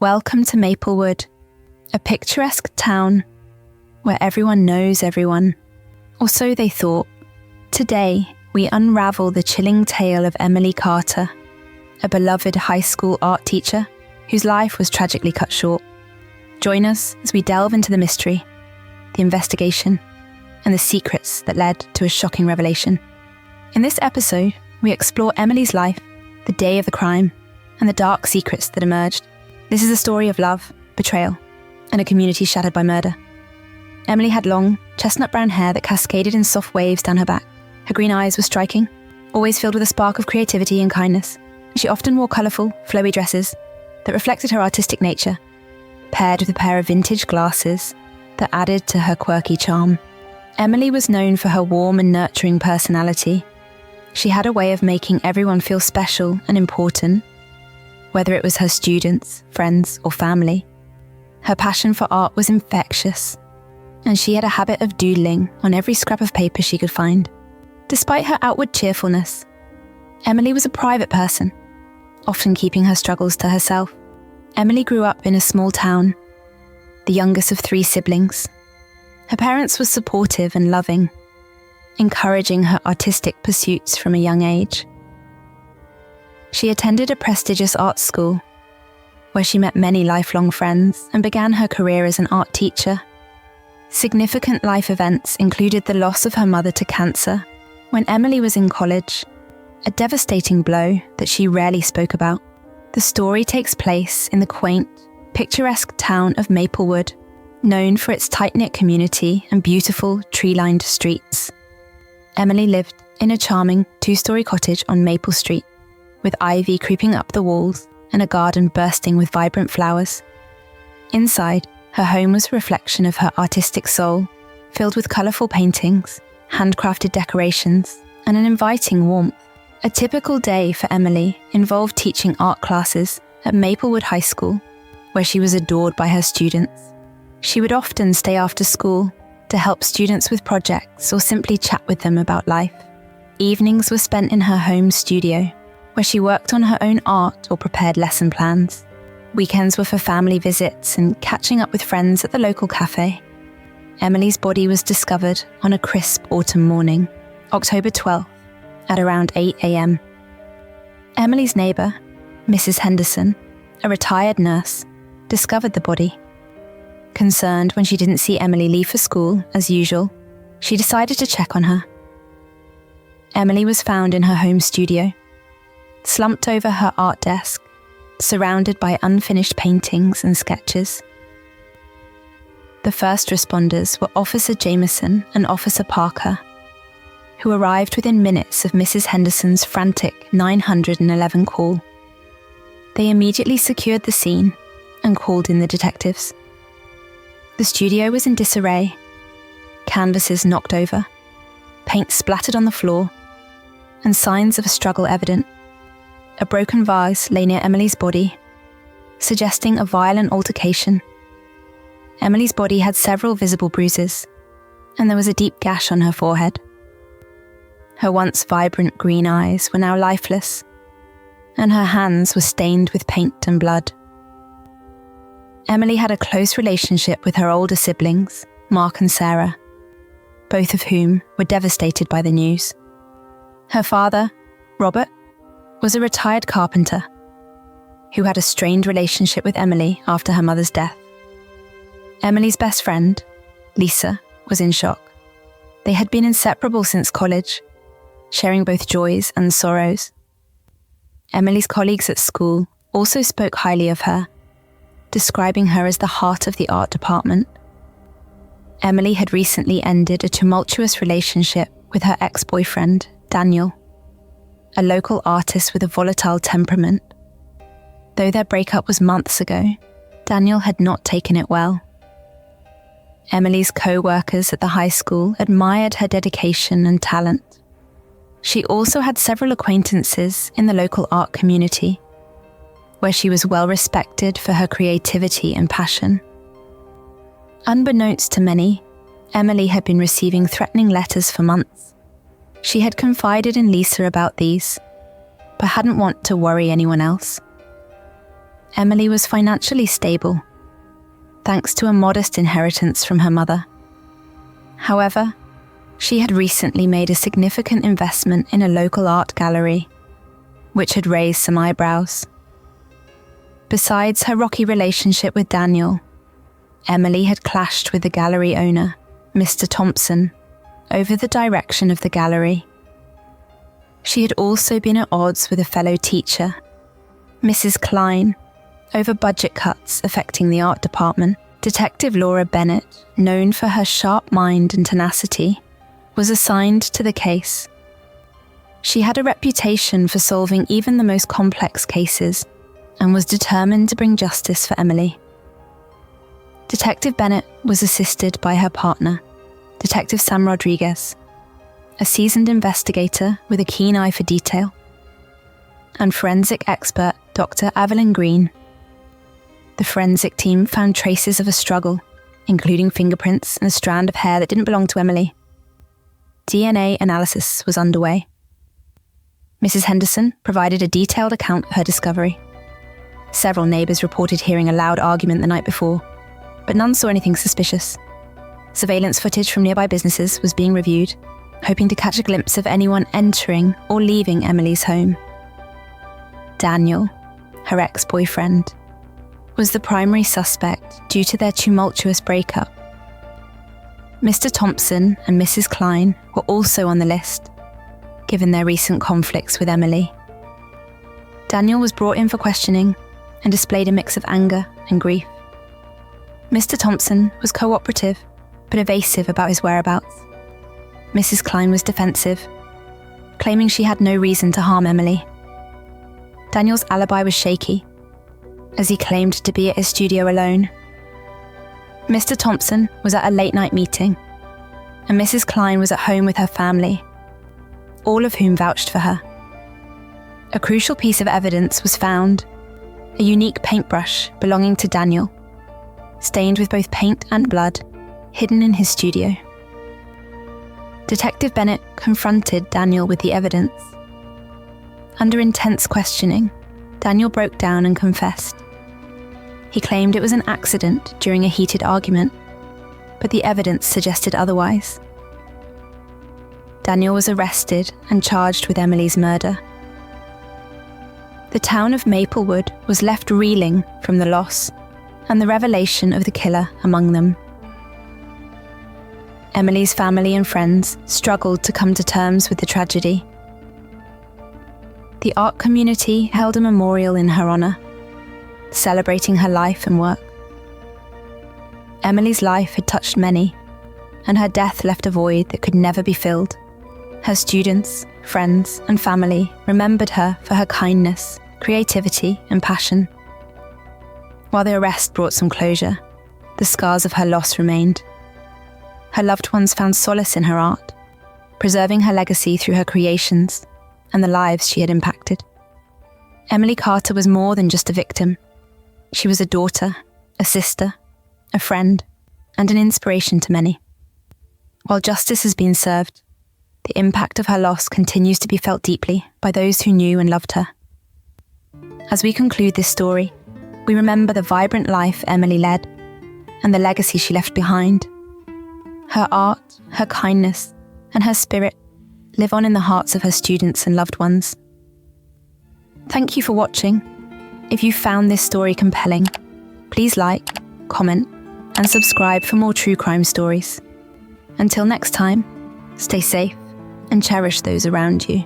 Welcome to Maplewood, a picturesque town where everyone knows everyone, or so they thought. Today, we unravel the chilling tale of Emily Carter, a beloved high school art teacher whose life was tragically cut short. Join us as we delve into the mystery, the investigation, and the secrets that led to a shocking revelation. In this episode, we explore Emily's life, the day of the crime, and the dark secrets that emerged. This is a story of love, betrayal, and a community shattered by murder. Emily had long, chestnut brown hair that cascaded in soft waves down her back. Her green eyes were striking, always filled with a spark of creativity and kindness. She often wore colourful, flowy dresses that reflected her artistic nature, paired with a pair of vintage glasses that added to her quirky charm. Emily was known for her warm and nurturing personality. She had a way of making everyone feel special and important, whether it was her students, friends, or family. Her passion for art was infectious, and she had a habit of doodling on every scrap of paper she could find. Despite her outward cheerfulness, Emily was a private person, often keeping her struggles to herself. Emily grew up in a small town, the youngest of 3 siblings. Her parents were supportive and loving, encouraging her artistic pursuits from a young age. She attended a prestigious art school, where she met many lifelong friends and began her career as an art teacher. Significant life events included the loss of her mother to cancer when Emily was in college, a devastating blow that she rarely spoke about. The story takes place in the quaint, picturesque town of Maplewood, known for its tight-knit community and beautiful tree-lined streets. Emily lived in a charming 2-story cottage on Maple Street, with ivy creeping up the walls and a garden bursting with vibrant flowers. Inside, her home was a reflection of her artistic soul, filled with colourful paintings, handcrafted decorations, and an inviting warmth. A typical day for Emily involved teaching art classes at Maplewood High School, where she was adored by her students. She would often stay after school to help students with projects or simply chat with them about life. Evenings were spent in her home studio, where she worked on her own art or prepared lesson plans. Weekends were for family visits and catching up with friends at the local cafe. Emily's body was discovered on a crisp autumn morning, October 12th, at around 8 a.m. Emily's neighbour, Mrs. Henderson, a retired nurse, discovered the body. Concerned when she didn't see Emily leave for school, as usual, she decided to check on her. Emily was found in her home studio, slumped over her art desk, surrounded by unfinished paintings and sketches. The first responders were Officer Jameson and Officer Parker, who arrived within minutes of Mrs. Henderson's frantic 911 call. They immediately secured the scene and called in the detectives. The studio was in disarray, canvases knocked over, paint splattered on the floor, and signs of a struggle evident. A broken vase lay near Emily's body, suggesting a violent altercation. Emily's body had several visible bruises, and there was a deep gash on her forehead. Her once vibrant green eyes were now lifeless, and her hands were stained with paint and blood. Emily had a close relationship with her older siblings, Mark and Sarah, both of whom were devastated by the news. Her father, Robert, was a retired carpenter who had a strained relationship with Emily after her mother's death. Emily's best friend, Lisa, was in shock. They had been inseparable since college, sharing both joys and sorrows. Emily's colleagues at school also spoke highly of her, describing her as the heart of the art department. Emily had recently ended a tumultuous relationship with her ex-boyfriend, Daniel, a local artist with a volatile temperament. Though their breakup was months ago, Daniel had not taken it well. Emily's co-workers at the high school admired her dedication and talent. She also had several acquaintances in the local art community, where she was well respected for her creativity and passion. Unbeknownst to many, Emily had been receiving threatening letters for months. She had confided in Lisa about these, but hadn't want to worry anyone else. Emily was financially stable, thanks to a modest inheritance from her mother. However, she had recently made a significant investment in a local art gallery, which had raised some eyebrows. Besides her rocky relationship with Daniel, Emily had clashed with the gallery owner, Mr. Thompson, over the direction of the gallery. She had also been at odds with a fellow teacher, Mrs. Klein, over budget cuts affecting the art department. Detective Laura Bennett, known for her sharp mind and tenacity, was assigned to the case. She had a reputation for solving even the most complex cases and was determined to bring justice for Emily. Detective Bennett was assisted by her partner, Detective Sam Rodriguez, a seasoned investigator with a keen eye for detail, and forensic expert Dr. Evelyn Green. The forensic team found traces of a struggle, including fingerprints and a strand of hair that didn't belong to Emily. DNA analysis was underway. Mrs. Henderson provided a detailed account of her discovery. Several neighbours reported hearing a loud argument the night before, but none saw anything suspicious. Surveillance footage from nearby businesses was being reviewed, hoping to catch a glimpse of anyone entering or leaving Emily's home. Daniel, her ex-boyfriend, was the primary suspect due to their tumultuous breakup. Mr. Thompson and Mrs. Klein were also on the list, given their recent conflicts with Emily. Daniel was brought in for questioning and displayed a mix of anger and grief. Mr. Thompson was cooperative, but evasive about his whereabouts. Mrs. Klein was defensive, claiming she had no reason to harm Emily. Daniel's alibi was shaky, as he claimed to be at his studio alone. Mr. Thompson was at a late-night meeting, and Mrs. Klein was at home with her family, all of whom vouched for her. A crucial piece of evidence was found, a unique paintbrush belonging to Daniel, stained with both paint and blood, hidden in his studio. Detective Bennett confronted Daniel with the evidence. Under intense questioning, Daniel broke down and confessed. He claimed it was an accident during a heated argument, but the evidence suggested otherwise. Daniel was arrested and charged with Emily's murder. The town of Maplewood was left reeling from the loss and the revelation of the killer among them. Emily's family and friends struggled to come to terms with the tragedy. The art community held a memorial in her honour, celebrating her life and work. Emily's life had touched many, and her death left a void that could never be filled. Her students, friends, and family remembered her for her kindness, creativity, and passion. While the arrest brought some closure, the scars of her loss remained. Her loved ones found solace in her art, preserving her legacy through her creations and the lives she had impacted. Emily Carter was more than just a victim. She was a daughter, a sister, a friend, and an inspiration to many. While justice has been served, the impact of her loss continues to be felt deeply by those who knew and loved her. As we conclude this story, we remember the vibrant life Emily led and the legacy she left behind. Her art, her kindness, and her spirit live on in the hearts of her students and loved ones. Thank you for watching. If you found this story compelling, please like, comment, and subscribe for more true crime stories. Until next time, stay safe and cherish those around you.